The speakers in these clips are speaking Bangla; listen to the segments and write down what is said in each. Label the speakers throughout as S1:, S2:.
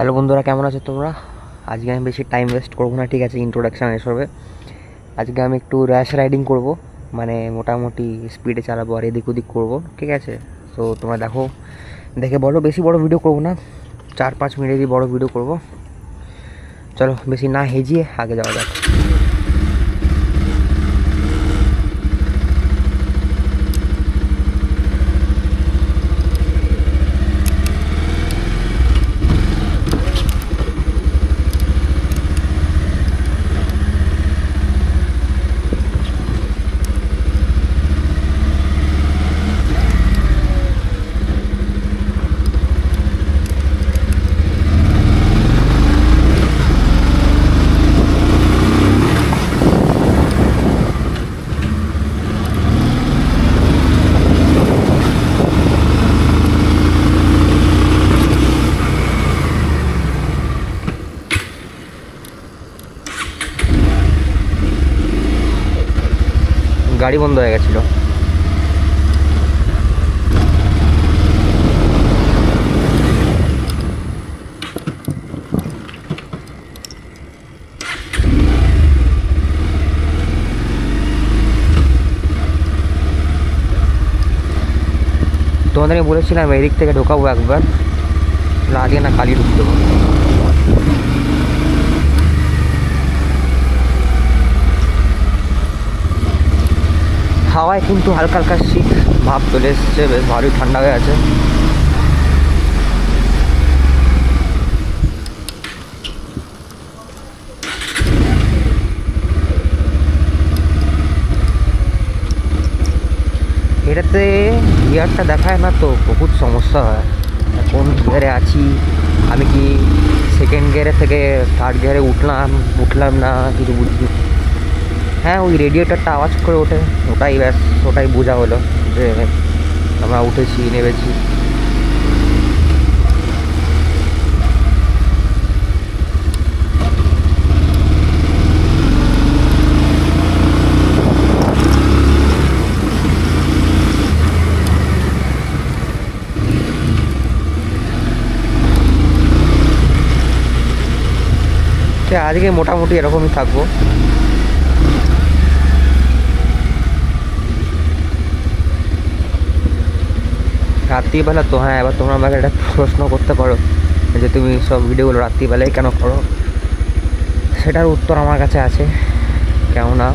S1: হ্যালো বন্ধুরা, কেমন আছো তোমরা? আজকে আমি বেশি টাইম ওয়েস্ট করবো না, ঠিক আছে? ইন্ট্রোডাকশান এসবে আজকে আমি একটু র্যাশ রাইডিং করব, মানে মোটামুটি স্পিডে চালাবো আর এদিক ওদিক করবো, ঠিক আছে? তো তোমরা দেখো, দেখে বলো। বেশি বড় ভিডিও করবো না, 4-5 মিনিটেরই বড় ভিডিও করব। চলো বেশি না হেজিয়ে আগে যাওয়া যাক। গাড়ি বন্ধ হয়ে গেছিলো। তোমাদের আমি বলেছিলাম এদিক থেকে ঢোকাবো একবার, আজকে না কালই ঢুকতে দেবো। হাওয়ায় কিন্তু হালকা হালকা শীত ভাব চলে এসছে, বেশ ভালোই ঠান্ডা হয়ে আছে। এটাতে গিয়ারটা দেখায় না, তো বহুত সমস্যা হয়। কোন গিয়ারে আছি আমি, কি সেকেন্ড গিয়ারে থেকে থার্ড গিয়ারে উঠলাম না কিছু বুঝি। হ্যাঁ, ওই রেডিয়েটারটা আওয়াজ করে ওঠে, ওটাই ব্যাস, ওটাই বোঝা হলো যে আমরা উঠেছি, নেমেছি। আজকে মোটামুটি এরকমই থাকবো। রাত্রিবেলা তো হ্যাঁ, এবার তোমরা আমাকে একটা প্রশ্ন করতে পারো যে তুমি সব ভিডিওগুলো রাত্রিবেলায় কেন করো। সেটার উত্তর আমার কাছে আছে। কেননা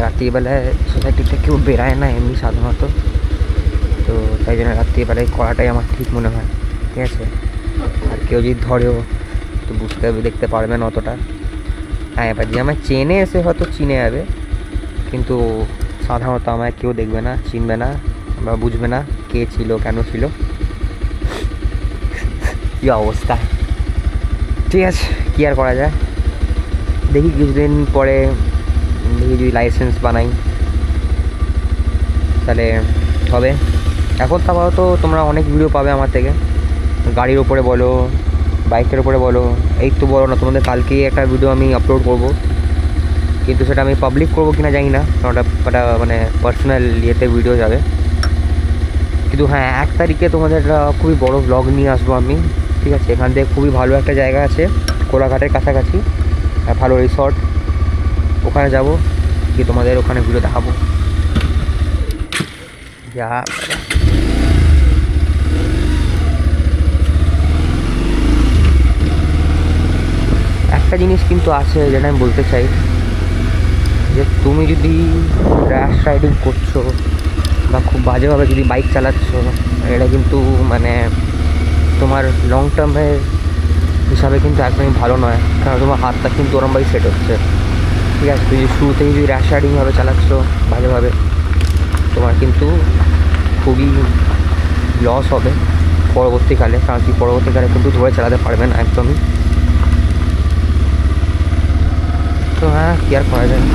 S1: রাত্রিবেলায় সোসাইটিতে কেউ বেরায় না এমনি সাধারণত, তো তাই জন্য রাত্রিবেলায় করাটাই আমার ঠিক মনে হয়, ঠিক আছে? আর কেউ যদি ধরেও তো দেখতে পারবে না অতটা। হ্যাঁ, এবার যে আমার চেনে এসে হয়তো চিনে যাবে, কিন্তু সাধারণত আমায় কেউ দেখবে না, চিনবে না বা বুঝবে না কে ছিল, কেন ছিল, কী অবস্থা। ঠিক আছে, কী আর করা যায়। দেখি কিছুদিন পরে, দেখি যদি লাইসেন্স বানাই তাহলে হবে। এখন তো আপাতত তোমরা অনেক ভিডিও পাবে আমার থেকে, গাড়ির ওপরে বলো, বাইকের ওপরে বলো। এই তো বলো না, তোমাদের কালকেই একটা ভিডিও আমি আপলোড করব, কিন্তু সেটা আমি পাবলিক করবো কিনা জানি না, কারণ ওটা মানে পার্সোনাল ইয়েতে ভিডিও যাবে। কিন্তু হ্যাঁ, 1 তারিখে তোমাদের একটা খুবই বড় ব্লগ নিয়ে আসবো আমি, ঠিক আছে? এখান থেকে খুবই ভালো একটা জায়গা আছে কোলাঘাটের কাছাকাছি, ভালো রিসর্ট, ওখানে যাব, গিয়ে তোমাদের ওখানে ভিডিও দেখাবো। যা একটা জিনিস কিন্তু আছে যেটা আমি বলতে চাই, যে তুমি যদি র্যাশ রাইডিং করছো বা খুব বাজেভাবে যদি বাইক চালাচ্ছ, এটা কিন্তু মানে তোমার লং টার্মের হিসাবে কিন্তু একদমই ভালো নয়, কারণ তোমার হাতটা কিন্তু ওরমভাবেই সেট হচ্ছে, ঠিক আছে? তুই শুরুতেই যদি র্যাশ রাইডিংভাবে চালাচ্ছ বাজেভাবে, তোমার কিন্তু খুবই লস হবে পরবর্তীকালে, কারণ কি পরবর্তীকালে কিন্তু ধরে চালাতে পারবে না একদমই। তো হ্যাঁ, কী আর করা যায়।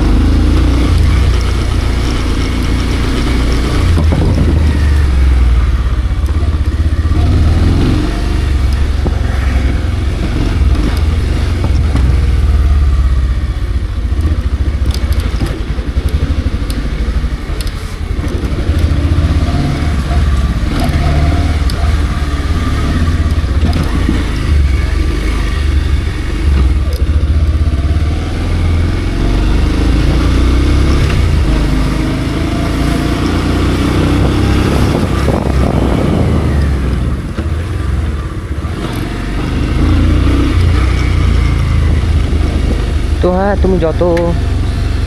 S1: তো হ্যাঁ, তুমি যত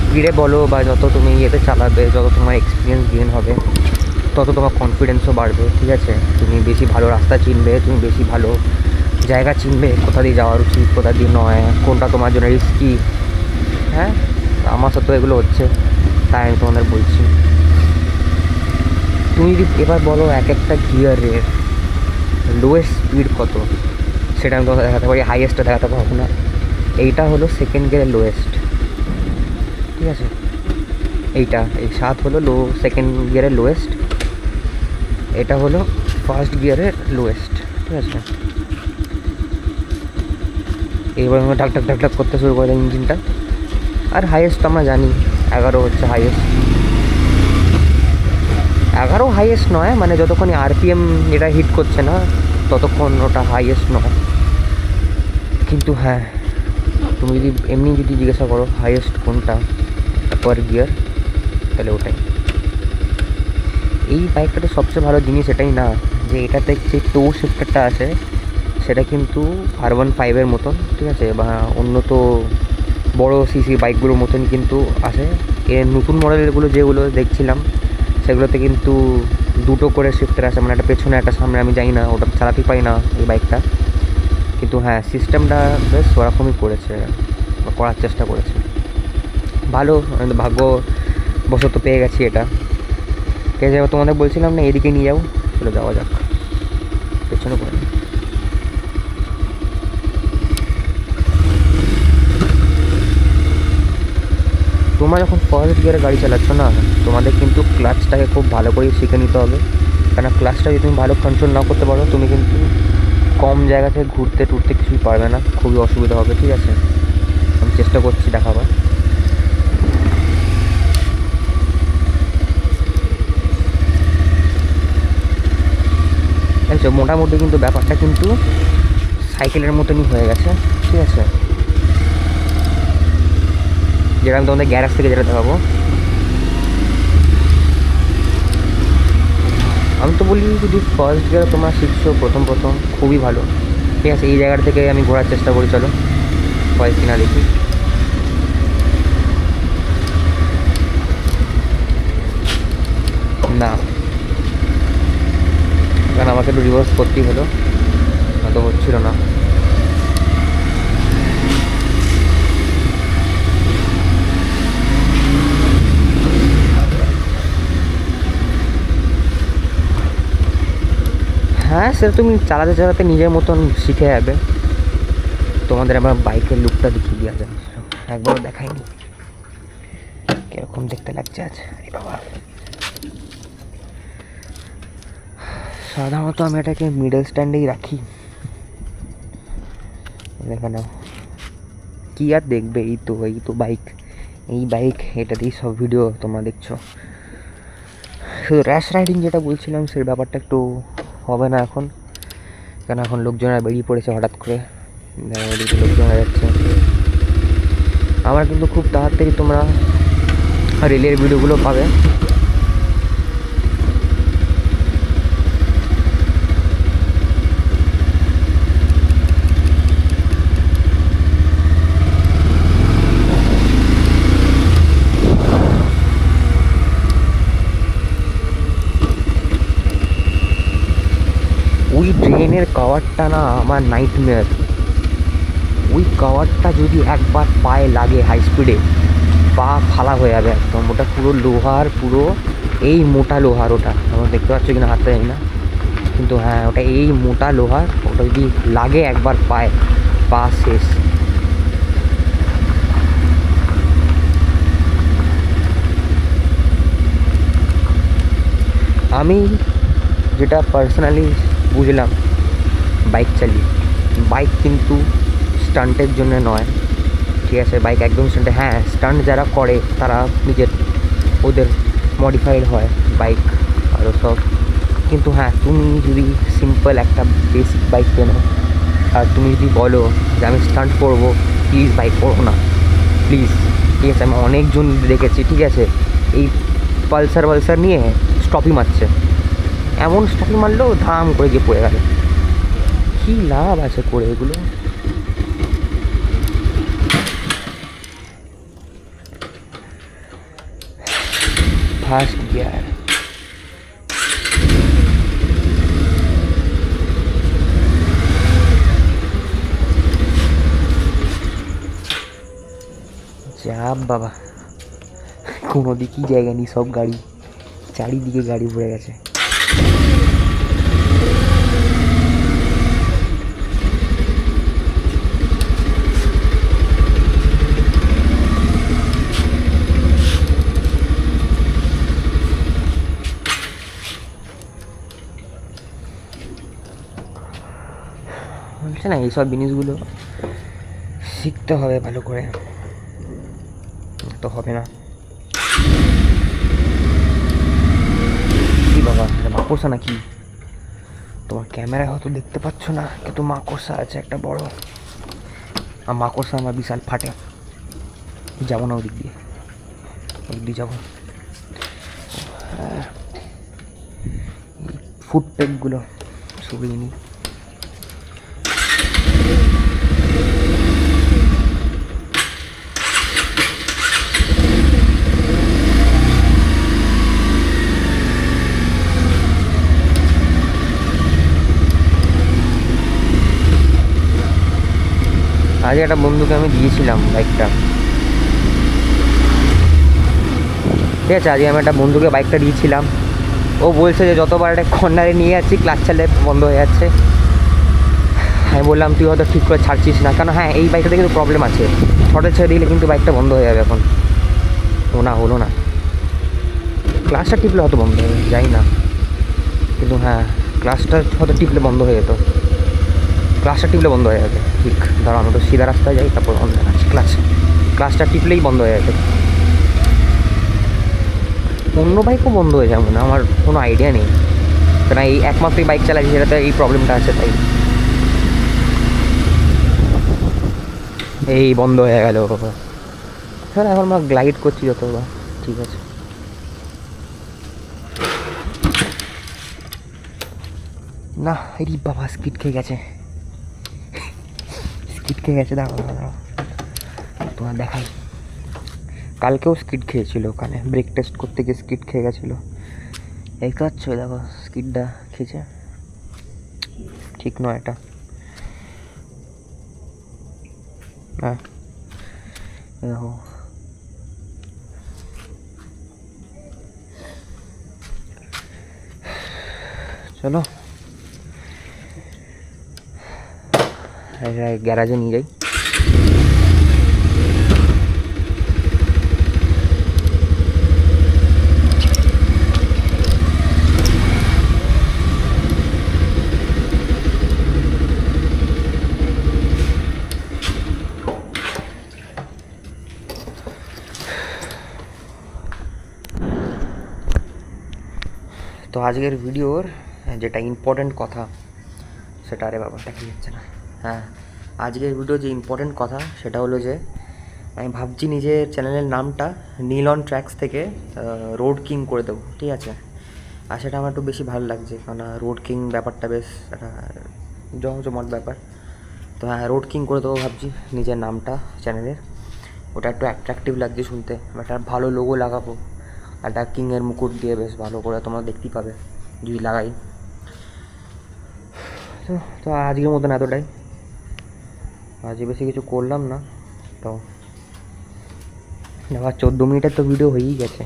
S1: স্পিডে বলো বা যত তুমি ইয়েতে চালাবে, যত তোমার এক্সপিরিয়েন্স গেন হবে, তত তোমার কনফিডেন্সও বাড়বে, ঠিক আছে? তুমি বেশি ভালো রাস্তা চিনবে, তুমি বেশি ভালো জায়গা চিনবে, কোথা দিয়ে যাওয়ার উচিত, কোথা দিয়ে নয়, কোনটা তোমার জন্য রিস্কি। হ্যাঁ, আমার সাথে এগুলো হচ্ছে, তাই আমি তোমাদের বলছি। তুমি যদি এবার বলো এক একটা গিয়ারের লোয়েস্ট স্পিড কত, সেটা আমি তোমাকে দেখাতে পারি, হাইয়েস্টটা দেখাতে পারবো না। এইটা হলো সেকেন্ড গিয়ারের লোয়েস্ট, ঠিক আছে? এই 7 হলো সেকেন্ড গিয়ারের লোয়েস্ট, এটা হলো ফার্স্ট গিয়ারের লোয়েস্ট, ঠিক আছে? এইবার আমরা ঢাক ঢাক ঢাক ঢাক করতে শুরু করে ইঞ্জিনটা। আর হাইয়েস্ট আমরা জানি 11 হচ্ছে হাইয়েস্ট। 11 হাইয়েস্ট নয়, মানে যতক্ষণ আরপিএম এটা হিট করছে না ততক্ষণ ওটা হাইয়েস্ট নয়। কিন্তু হ্যাঁ, তুমি যদি এমনি যদি জিজ্ঞাসা করো হাইয়েস্ট কোনটা পার গিয়ার, তাহলে ওটাই। এই বাইকটাতে সবচেয়ে ভালো জিনিস এটাই না যে এটাতে যে টো শিফটারটা আছে সেটা কিন্তু R15-এর মতন, ঠিক আছে? বা উন্নত বড় সিসি বাইকগুলোর মতন কিন্তু আছে। এর নতুন মডেলগুলো যেগুলো দেখছিলাম সেগুলোতে কিন্তু দুটো করে শিফটার আছে, মানে একটা পেছনে একটা সামনে। আমি জানি না, ওটা চালাতে পাই না এই বাইকটা, কিন্তু হ্যাঁ সিস্টেমটা বেশ ওরকমই করেছে বা করার চেষ্টা করেছে। ভালো, আমি ভাগ্যবশত পেয়ে গেছি এটা। ঠিক আছে, এবার তোমাদের বলছিলাম না এদিকে নিয়ে যাও, চলে যাওয়া যাক পেছনে করে। তোমরা যখন ফার্স্ট গিয়ারে গাড়ি চালাচ্ছ না, তোমাদের কিন্তু ক্লাচটাকে খুব ভালো করে শিখে নিতে হবে, কেন ক্লাচটা যদি তুমি ভালো কন্ট্রোল না করতে পারো, তুমি কিন্তু কম জায়গা থেকে ঘুরতে টুরতে কিছুই পারবে না, খুবই অসুবিধা হবে, ঠিক আছে? আমি চেষ্টা করছি দেখাবার। দেখছো, মোটামুটি কিন্তু ব্যাপারটা কিন্তু সাইকেলের মতনই হয়ে গেছে, ঠিক আছে? যেটা আমি তোমাদের গ্যারেজ থেকে যেটা দেখাবো, আমি তো বলি যদি ফার্স্ট গিয়ার তোমরা শিখছো প্রথম খুবই ভালো, ঠিক আছে? এই জায়গাটা থেকে আমি ঘোরার চেষ্টা করি, চলো হয় কিনা দেখি। না, কারণ আমাকে একটু রিভার্স করতেই হলো, তো হচ্ছিল না। হ্যাঁ, সেটা তুমি চালাতে চালাতে নিজের মতন শিখে যাবে। তোমাদের আবার বাইকের লুকটা দেখিয়ে দেওয়া যায়, একবারও দেখাইনি কিরকম দেখতে লাগছে আজ। বাবা, সাধারণত আমি এটাকে মিডল স্ট্যান্ডেই রাখি। দেখে নাও, কী আর দেখবে, এই তো বাইক এটাতেই সব ভিডিও তোমরা দেখছো। শুধু র্যাশ রাইডিং যেটা বলছিলাম সেই ব্যাপারটা একটু হবে না এখন, কেন এখন লোকজনেরা বেরিয়ে পড়েছে হঠাৎ করে, ওদিকে লোকজন যাচ্ছে। আমার কিন্তু খুব তাড়াতাড়ি তোমরা রেলের ভিডিওগুলো পাবে। ওই ট্রেনের কাওয়ারটা না আমার নাইটমেয়ার। ওই কাওয়ারটা যদি একবার পায়ে লাগে হাই স্পিডে, পা ফালা হয়ে যাবে একদম। ওটা পুরো লোহার, পুরো এই মোটা লোহার, ওটা আমরা দেখতে পাচ্ছ কিনা হাতটা জানি না, কিন্তু হ্যাঁ ওটা এই মোটা লোহার। ওটা যদি লাগে একবার পায়ে, পা শেষ। আমি যেটা পার্সোনালি বুঝলাম বাইক চালিয়ে, বাইক কিন্তু স্টান্টের জন্য নয়, ঠিক আছে? বাইক একদম স্টান্টে, হ্যাঁ স্টান্ট যারা করে তারা নিজের ওদের মডিফাইড হয় বাইক আরও সব, কিন্তু হ্যাঁ তুমি যদি সিম্পল একটা বেসিক বাইক কেনো আর তুমি যদি বলো যে আমি স্টান্ট করবো, প্লিজ বাইক করো না, প্লিজ, ঠিক আছে? আমি অনেকজন দেখেছি, ঠিক আছে, এই পালসার নিয়ে স্টপই মারছে, এমন স্টপই মারলো ধাম করে গিয়ে পড়ে গেল। কী লাভ আছে করে এগুলো? First gear. যা বাবা, কোনো দিকই জায়গা নেই, সব গাড়ি, চারিদিকে গাড়ি ভরে গেছে। বলছে না, এইসব জিনিসগুলো শিখতে হবে ভালো করে, তো হবে না। কি বাবা, এটা মাকড়সা নাকি? তোমার ক্যামেরায় হয়তো দেখতে পাচ্ছ না, কিন্তু মাকড়সা আছে একটা বড়। আর মাকড়সা আমার বিশাল ফাটে। যাবো না ওদিক দিয়ে, ওদিক দিয়ে যাবো। ফুড পেকগুলো সরিয়ে নিই। আগে একটা বন্ধুকে আমি দিয়েছিলাম বাইকটা, ঠিক আছে, আজকে আমি একটা বন্ধুকে বাইকটা দিয়েছিলাম। ও বলছে যে যতবার একটা কর্নারে নিয়ে যাচ্ছি ক্লাচ ছাড়লে বন্ধ হয়ে যাচ্ছে। আমি বললাম তুই হয়তো ঠিক করে ছাড়ছিস না, কারণ হ্যাঁ এই বাইকটাতে কিন্তু প্রবলেম আছে, ছটে ছেড়ে দিলে কিন্তু বাইকটা বন্ধ হয়ে যাবে। এখন হলো না, ক্লাচটা টিপলে হয়তো বন্ধ হয়ে যাই না, কিন্তু হ্যাঁ ক্লাচটা হয়তো টিপলে বন্ধ হয়ে যেত, ক্লাচটা টিপলে বন্ধ হয়ে যাবে। ঠিক ধরো আমি তো সিধা রাস্তায় যাই, তারপর বন্ধ হয়ে যাচ্ছে ক্লাচটা টিপলেই বন্ধ হয়ে যাবে। অন্য বাইকও বন্ধ হয়ে যাবে না, আমার কোনো আইডিয়া নেই, কারণ এই একমাত্রই বাইক চালাচ্ছি যেটাতে এই প্রবলেমটা আছে, তাই এই বন্ধ হয়ে গেল। হ্যাঁ এখন আমরা গ্লাইড করছি যত, ঠিক আছে। না এই বাবা স্কিড খেয়ে গেছে, দাঁড়াও তোমার দেখাই। কালকেও স্কিড খেয়েছিল ওখানে, ব্রেক টেস্ট করতে গিয়ে স্কিড খেয়ে গেছিলো। এই পাচ্ছ, দেখো স্কিডটা খেয়েছে, ঠিক নয় এটা। হ্যাঁ দেখো, চলো গ্যারাজে নিয়ে যাই। তো আজকের ভিডিওর যেটা ইম্পর্ট্যান্ট কথা সেটা, আরে বাবা দেখা যাচ্ছে না, হ্যাঁ আজকের ভিডিওর যে ইম্পর্ট্যান্ট কথা সেটা হলো যে আমি ভাবছি নিজের চ্যানেলের নামটা নীল অন ট্র্যাক্স থেকে রোড কিং করে দেবো, ঠিক আছে। আর সেটা আমার একটু বেশি ভালো লাগছে, কারণ রোড কিং ব্যাপারটা বেশ একটা জমজমাট ব্যাপার। তো হ্যাঁ রোড কিং করে দেবো ভাবছি নিজের নামটা চ্যানেলের, ওটা একটু অ্যাট্রাকটিভ লাগছে শুনতে। একটা ভালো লোগো লাগাবো, একটা কিংয়ের মুকুট দিয়ে বেশ ভালো করে তোমরা দেখতেই পাবে যদি লাগাই। তো আজকের মতন এতটাই, আজকে বেশি কিছু করলাম না। তো আবার 14 মিনিটের তো ভিডিও হয়েই গেছে,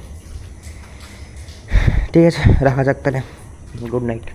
S1: ঠিক আছে রাখা যাক তাহলে, গুড নাইট।